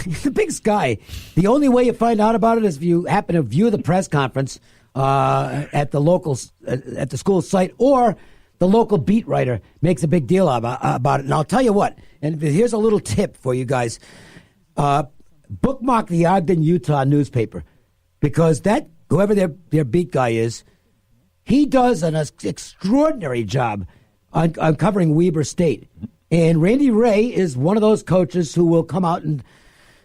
the Big Sky. The only way you find out about it is if you happen to view the press conference at the school site, or the local beat writer makes a big deal about it. And I'll tell you what, and here's a little tip for you guys. Bookmark the Ogden, Utah newspaper, because whoever their beat guy is, he does an extraordinary job on covering Weber State. And Randy Ray is one of those coaches who will come out and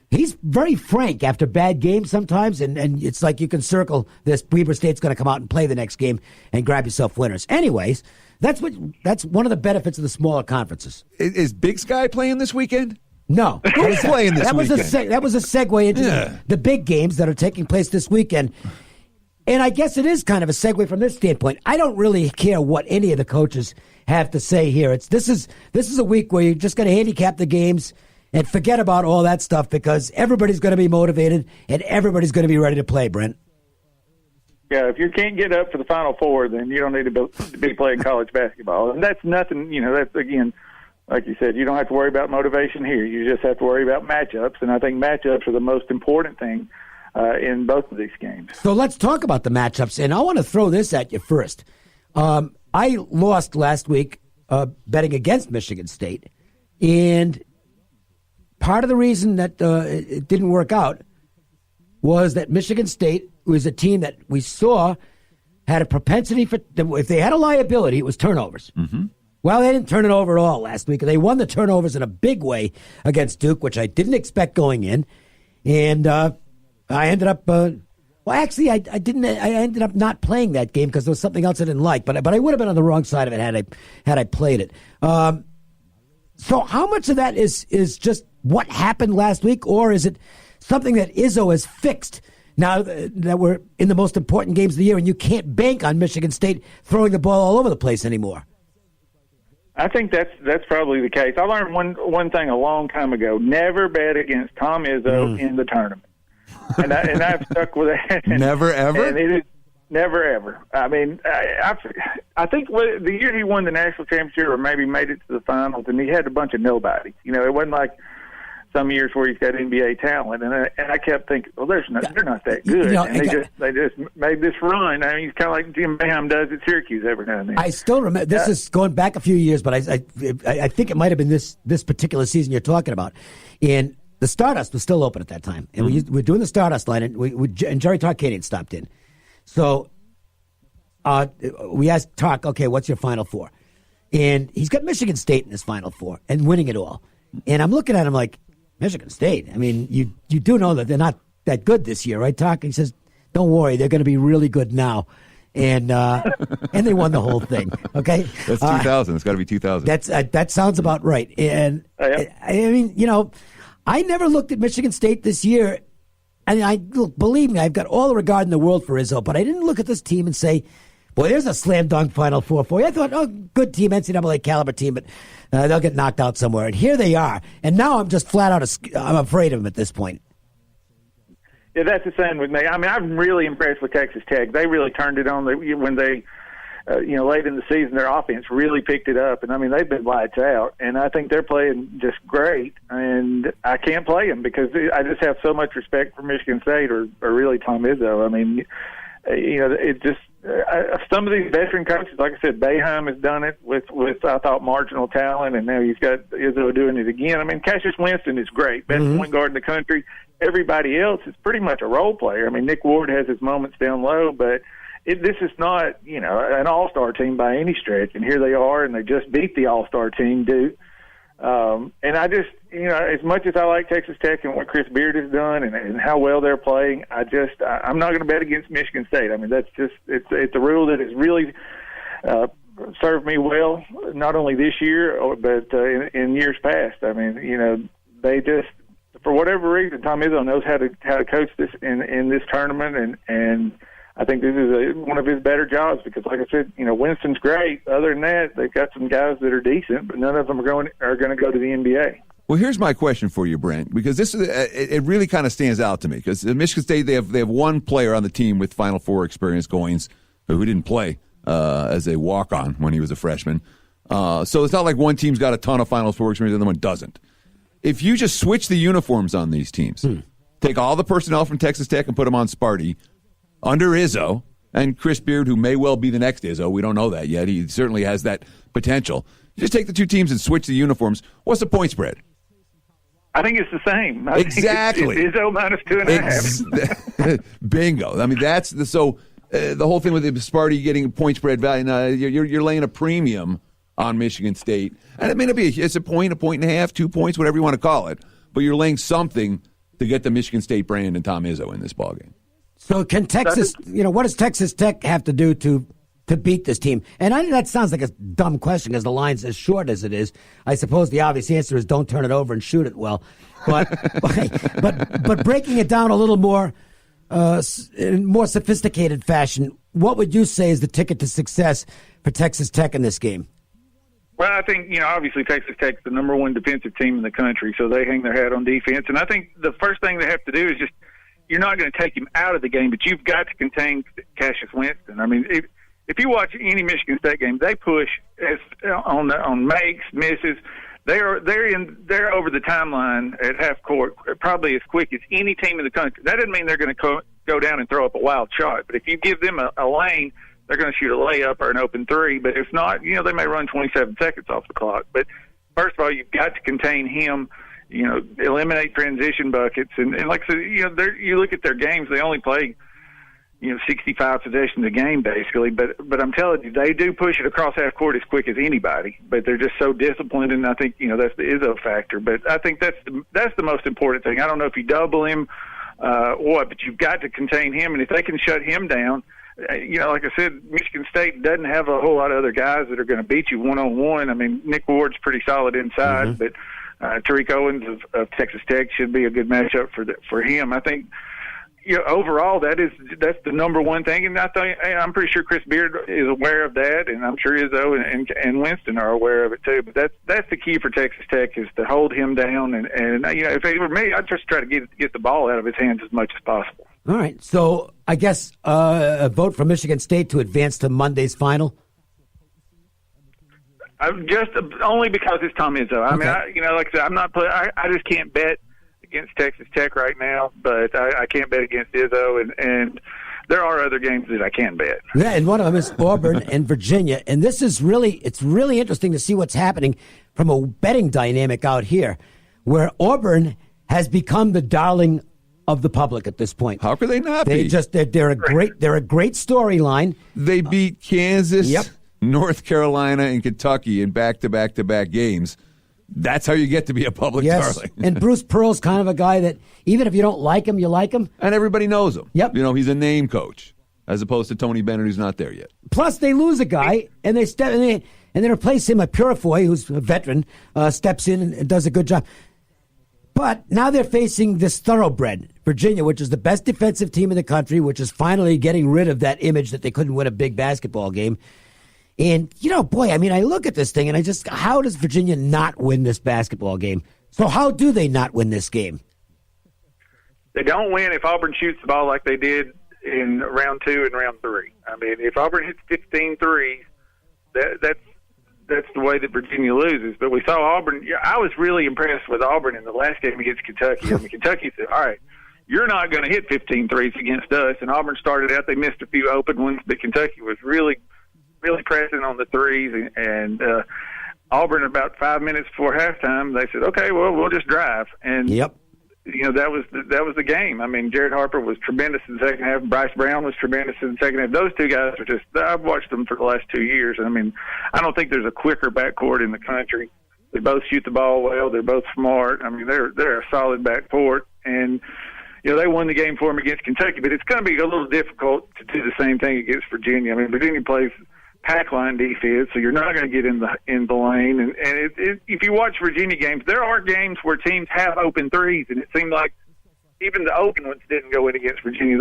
he's very frank after bad games sometimes, and it's like you can circle this. Weber State's going to come out and play the next game and grab yourself winners. Anyways, that's one of the benefits of the smaller conferences. Is Big Sky playing this weekend? No. Who's playing this weekend? That was a segue into the big games that are taking place this weekend. And I guess it is kind of a segue from this standpoint. I don't really care what any of the coaches have to say here. This is a week where you're just going to handicap the games and forget about all that stuff, because everybody's going to be motivated and everybody's going to be ready to play, Brent. Yeah, if you can't get up for the Final Four, then you don't need to be playing college basketball. And that's nothing, that's, again, like you said, you don't have to worry about motivation here. You just have to worry about matchups, and I think matchups are the most important thing in both of these games. So let's talk about the matchups, and I want to throw this at you first. I lost last week betting against Michigan State, and part of the reason that it didn't work out was that Michigan State was a team that we saw had a propensity for, if they had a liability, it was turnovers. Mm-hmm. Well, they didn't turn it over at all last week. They won the turnovers in a big way against Duke, which I didn't expect going in. And I ended up, I ended up not playing that game because there was something else I didn't like. But I would have been on the wrong side of it had I played it. So how much of that is just what happened last week, or is it something that Izzo has fixed now that we're in the most important games of the year and you can't bank on Michigan State throwing the ball all over the place anymore? I think that's probably the case. I learned one thing a long time ago: never bet against Tom Izzo in the tournament, and I've stuck with that. Never ever. And it is never ever. I mean, I think the year he won the national championship, or maybe made it to the finals, and he had a bunch of nobodies. It wasn't like some years where he's got NBA talent, and I kept thinking, well, they're not that good. And they just made this run. I mean, it's kind of like Jim Boeheim does at Syracuse every now and then. I still remember. This is going back a few years, but I think it might have been this particular season you're talking about. And the Stardust was still open at that time, and we were doing the Stardust line, and Jerry Tarkanian stopped in. So we asked Tark, okay, what's your Final Four? And he's got Michigan State in his Final Four and winning it all. And I'm looking at him like, Michigan State? I mean, you do know that they're not that good this year, right, Tark? He says, don't worry, they're going to be really good now. And they won the whole thing, okay? That's 2000. It's got to be 2000. That sounds about right. And, I mean, I never looked at Michigan State this year. And believe me, I've got all the regard in the world for Izzo, but I didn't look at this team and say, boy, there's a slam dunk Final Four for you. I thought, good team, NCAA caliber team, but they'll get knocked out somewhere. And here they are. And now I'm just flat out, I'm afraid of them at this point. Yeah, that's the same with me. I mean, I'm really impressed with Texas Tech. They really turned it on when they, late in the season, their offense really picked it up. And, I mean, they've been lights out. And I think they're playing just great. And I can't play them because I just have so much respect for Michigan State or really Tom Izzo. I mean, it just some of these veteran coaches, like I said, Boeheim has done it with I thought marginal talent, and now he's got Izzo doing it again. I mean, Cassius Winston is great, best point guard in the country. Everybody else is pretty much a role player. I mean, Nick Ward has his moments down low, but this is not an all-star team by any stretch. And here they are, and they just beat the all-star team, Duke. And I just, as much as I like Texas Tech and what Chris Beard has done and how well they're playing, I'm not going to bet against Michigan State. I mean, that's just, it's a rule that has really served me well, not only this year, but in years past. I mean, they just, for whatever reason, Tom Izzo knows how to coach this in this tournament, and I think this is one of his better jobs because, like I said, Winston's great. Other than that, they've got some guys that are decent, but none of them are going to go to the NBA. Well, here's my question for you, Brent, because this is it really kind of stands out to me because at Michigan State they have one player on the team with Final Four experience, Goins, who didn't play as a walk-on when he was a freshman. So it's not like one team's got a ton of Final Four experience and the other one doesn't. if you just switch the uniforms on these teams, take all the personnel from Texas Tech and put them on Sparty under Izzo and Chris Beard, who may well be the next Izzo. We don't know that yet. He certainly has that potential. You just take the two teams and switch the uniforms. What's the point spread? I think it's the same. Exactly. It's Izzo minus 2.5. Bingo. I mean, that's the whole thing with the Sparty getting a point spread value. You're laying a premium on Michigan State, and it may not be. It's a point and a half, 2 points, whatever you want to call it. But you're laying something to get the Michigan State brand and Tom Izzo in this ballgame. So can Texas? What does Texas Tech have to do to beat this team? And I know that sounds like a dumb question because the line's as short as it is. I suppose the obvious answer is don't turn it over and shoot it well. But but breaking it down a little more in more sophisticated fashion, what would you say is the ticket to success for Texas Tech in this game? Well, I think, obviously Texas Tech's the number one defensive team in the country, so they hang their hat on defense. And I think the first thing they have to do is just, you're not going to take him out of the game, but you've got to contain Cassius Winston. I mean, if you watch any Michigan State game, they push on makes, misses. They're over the timeline at half court probably as quick as any team in the country. That doesn't mean they're going to go down and throw up a wild shot, but if you give them a lane, they're going to shoot a layup or an open three. But if not, they may run 27 seconds off the clock. But first of all, you've got to contain him. Eliminate transition buckets, and like I said, you look at their games, they only play 65 possessions a game basically, but I'm telling you, they do push it across half court as quick as anybody, but they're just so disciplined, and I think that's the Izzo factor. But I think that's the most important thing. I don't know if you double him but you've got to contain him, and if they can shut him down, like I said, Michigan State doesn't have a whole lot of other guys that are going to beat you one-on-one. I mean, Nick Ward's pretty solid inside, but Tariq Owens of Texas Tech should be a good matchup for him. I think overall that's the number one thing, and I'm pretty sure Chris Beard is aware of that, and I'm sure Izzo and Winston are aware of it too. But that's the key for Texas Tech, is to hold him down, and if it were me, I'd just try to get the ball out of his hands as much as possible. All right, so I guess a vote for Michigan State to advance to Monday's final. Just only because it's Tom Izzo. I mean, like I said, I'm not. I just can't bet against Texas Tech right now, but I can't bet against Izzo, and there are other games that I can bet. Yeah, and one of them is Auburn and Virginia, and it's really interesting to see what's happening from a betting dynamic out here, where Auburn has become the darling of the public at this point. How could they not be? They're a great storyline. They beat Kansas. Yep. North Carolina and Kentucky in back-to-back-to-back games. That's how you get to be a public darling. And Bruce Pearl's kind of a guy that even if you don't like him, you like him. And everybody knows him. Yep. He's a name coach, as opposed to Tony Bennett, who's not there yet. Plus, they lose a guy, and they replace him. A Purifoy, who's a veteran, steps in and does a good job. But now they're facing this thoroughbred, Virginia, which is the best defensive team in the country, which is finally getting rid of that image that they couldn't win a big basketball game. And, I look at this thing and how does Virginia not win this basketball game? So how do they not win this game? They don't win if Auburn shoots the ball like they did in round 2 and round 3. I mean, if Auburn hits 15 threes, that's the way that Virginia loses. But we saw Auburn. I was really impressed with Auburn in the last game against Kentucky. I mean, Kentucky said, all right, you're not going to hit 15 threes against us. And Auburn started out, they missed a few open ones, but Kentucky was really pressing on the threes, and Auburn, about 5 minutes before halftime, they said, okay, well, we'll just drive. And yep. That was the game. I mean, Jared Harper was tremendous in the second half. Bryce Brown was tremendous in the second half. Those two guys are just, I've watched them for the last 2 years. I mean, I don't think there's a quicker backcourt in the country. They both shoot the ball well. They're both smart. I mean, they're a solid backcourt. And, they won the game for them against Kentucky, but it's going to be a little difficult to do the same thing against Virginia. I mean, Virginia plays pack line defense, so you're not going to get in the lane. And if you watch Virginia games, there are games where teams have open threes, and it seemed like even the open ones didn't go in against Virginia.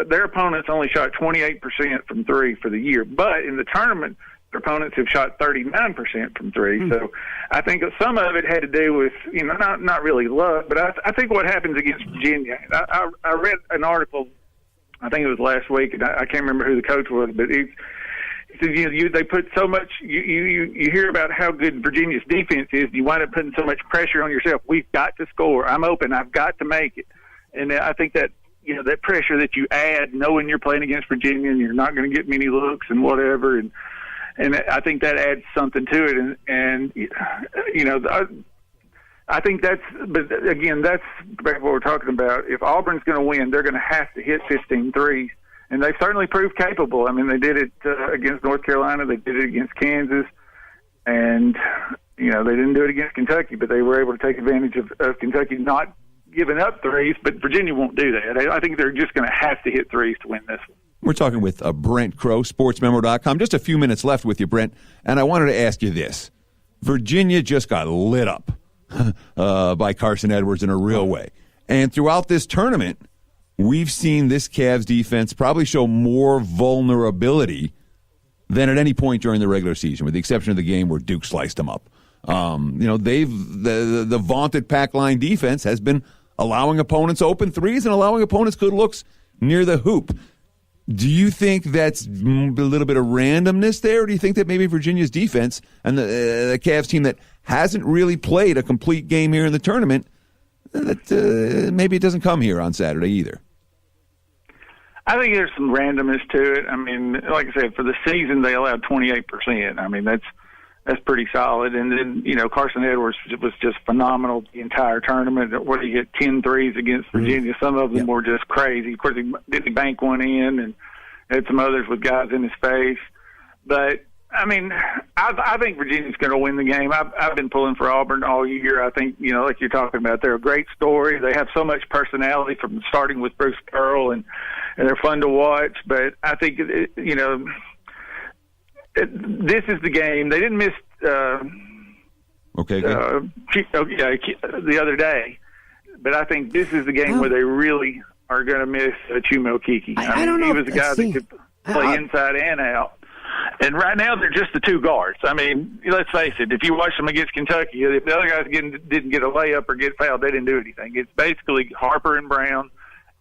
Their opponents only shot 28% from three for the year, but in the tournament, their opponents have shot 39% from three. So I think some of it had to do with not really luck, but I think what happens against Virginia. I read an article, I think it was last week, and I can't remember who the coach was, but he they put so much. You hear about how good Virginia's defense is. You wind up putting so much pressure on yourself. We've got to score. I'm open. I've got to make it. And I think that that pressure that you add, knowing you're playing against Virginia and you're not going to get many looks and whatever, and I think that adds something to it. And I think that's. But again, that's what we're talking about. If Auburn's going to win, they're going to have to hit 15 threes. And they certainly proved capable. I mean, they did it against North Carolina. They did it against Kansas. And, they didn't do it against Kentucky, but they were able to take advantage of Kentucky not giving up threes. But Virginia won't do that. I think they're just going to have to hit threes to win this one. We're talking with Brent Crow, sportsmemo.com. Just a few minutes left with you, Brent. And I wanted to ask you this. Virginia just got lit up by Carson Edwards in a real way. And throughout this tournament, we've seen this Cavs defense probably show more vulnerability than at any point during the regular season, with the exception of the game where Duke sliced them up. The vaunted pack line defense has been allowing opponents open threes and allowing opponents good looks near the hoop. Do you think that's a little bit of randomness there, or do you think that maybe Virginia's defense and the Cavs team that hasn't really played a complete game here in the tournament, that maybe it doesn't come here on Saturday either? I think there's some randomness to it. I mean, like I said, for the season they allowed 28%. I mean, that's pretty solid. And then, Carson Edwards was just phenomenal the entire tournament. Where he hit 10 threes against Virginia. Some of them were just crazy. Of course, he didn't bank one in, and had some others with guys in his face. But I mean, I think Virginia's going to win the game. I've been pulling for Auburn all year. I think, like you're talking about, they're a great story. They have so much personality, from starting with Bruce Pearl, and they're fun to watch. But I think, this is the game. They didn't miss the other day. But I think this is the game where they really are going to miss Chuma Okeke. I don't know. He was a guy that could play inside and out. And right now, they're just the two guards. I mean, let's face it. If you watch them against Kentucky, if the other guys didn't get a layup or get fouled, they didn't do anything. It's basically Harper and Brown.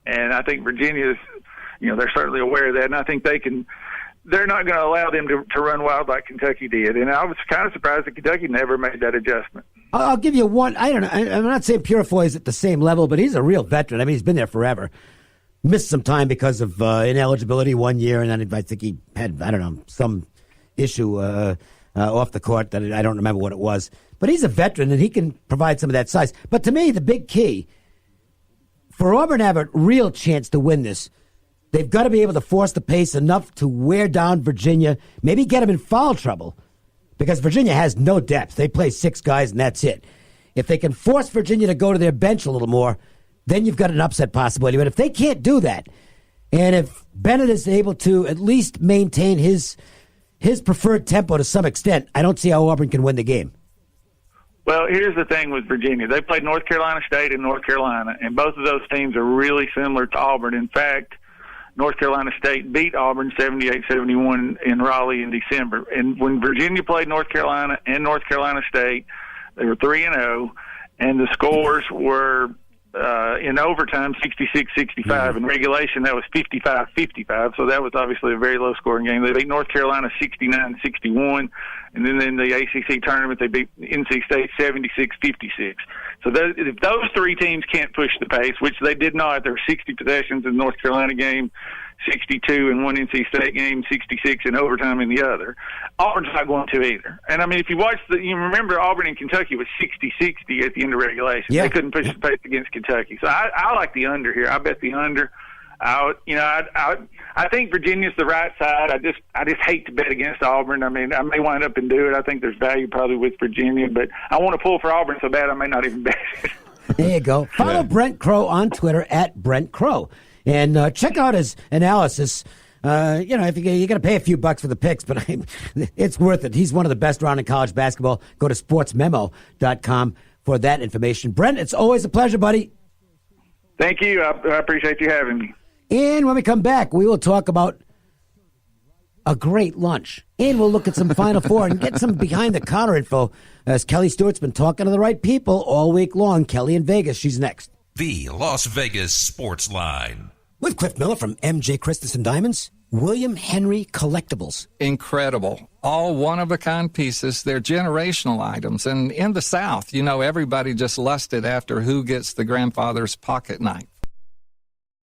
And I think Virginia's, they're certainly aware of that. And I think they're not going to allow them to run wild like Kentucky did. And I was kind of surprised that Kentucky never made that adjustment. I'll give you one. I don't know. I'm not saying Purifoy is at the same level, but he's a real veteran. I mean, he's been there forever. Missed some time because of ineligibility one year, and then I think he had, some issue off the court that I don't remember what it was. But he's a veteran, and he can provide some of that size. But to me, the big key, for Auburn to have a real chance to win this, they've got to be able to force the pace enough to wear down Virginia, maybe get them in foul trouble, because Virginia has no depth. They play 6 guys, and that's it. If they can force Virginia to go to their bench a little more, then you've got an upset possibility. But if they can't do that, and if Bennett is able to at least maintain his preferred tempo to some extent, I don't see how Auburn can win the game. Well, here's the thing with Virginia. They played North Carolina State and North Carolina, and both of those teams are really similar to Auburn. In fact, North Carolina State beat Auburn 78-71 in Raleigh in December. And when Virginia played North Carolina and North Carolina State, they were 3-0, and the scores were in overtime 66-65. In regulation, that was 55-55, so that was obviously a very low-scoring game. They beat North Carolina 69-61, and then in the ACC tournament, they beat NC State 76-56. So if those three teams can't push the pace, which they did not, there were 60 possessions in the North Carolina game, 62 in one NC State game, 66 in overtime in the other. Auburn's not going to either. And, I mean, if you watch you remember Auburn and Kentucky was 60-60 at the end of regulation. Yeah. They couldn't push the pace against Kentucky. So I like the under here. I bet the under. I think Virginia's the right side. I just hate to bet against Auburn. I mean, I may wind up and do it. I think there's value probably with Virginia, but I want to pull for Auburn so bad I may not even bet it. There you go. Follow Brent Crow on Twitter at Brent Crow. And check out his analysis. If you're going to pay a few bucks for the picks, but it's worth it. He's one of the best around in college basketball. Go to sportsmemo.com for that information. Brent, it's always a pleasure, buddy. Thank you. I appreciate you having me. And when we come back, we will talk about a great lunch. And we'll look at some Final Four and get some behind-the-counter info, as Kelly Stewart's been talking to the right people all week long. Kelly in Vegas, she's next. The Las Vegas Sports Line. With Cliff Miller from MJ Christensen Diamonds. William Henry Collectibles. Incredible. All one-of-a-kind pieces. They're generational items. And in the South, everybody just lusted after who gets the grandfather's pocket knife.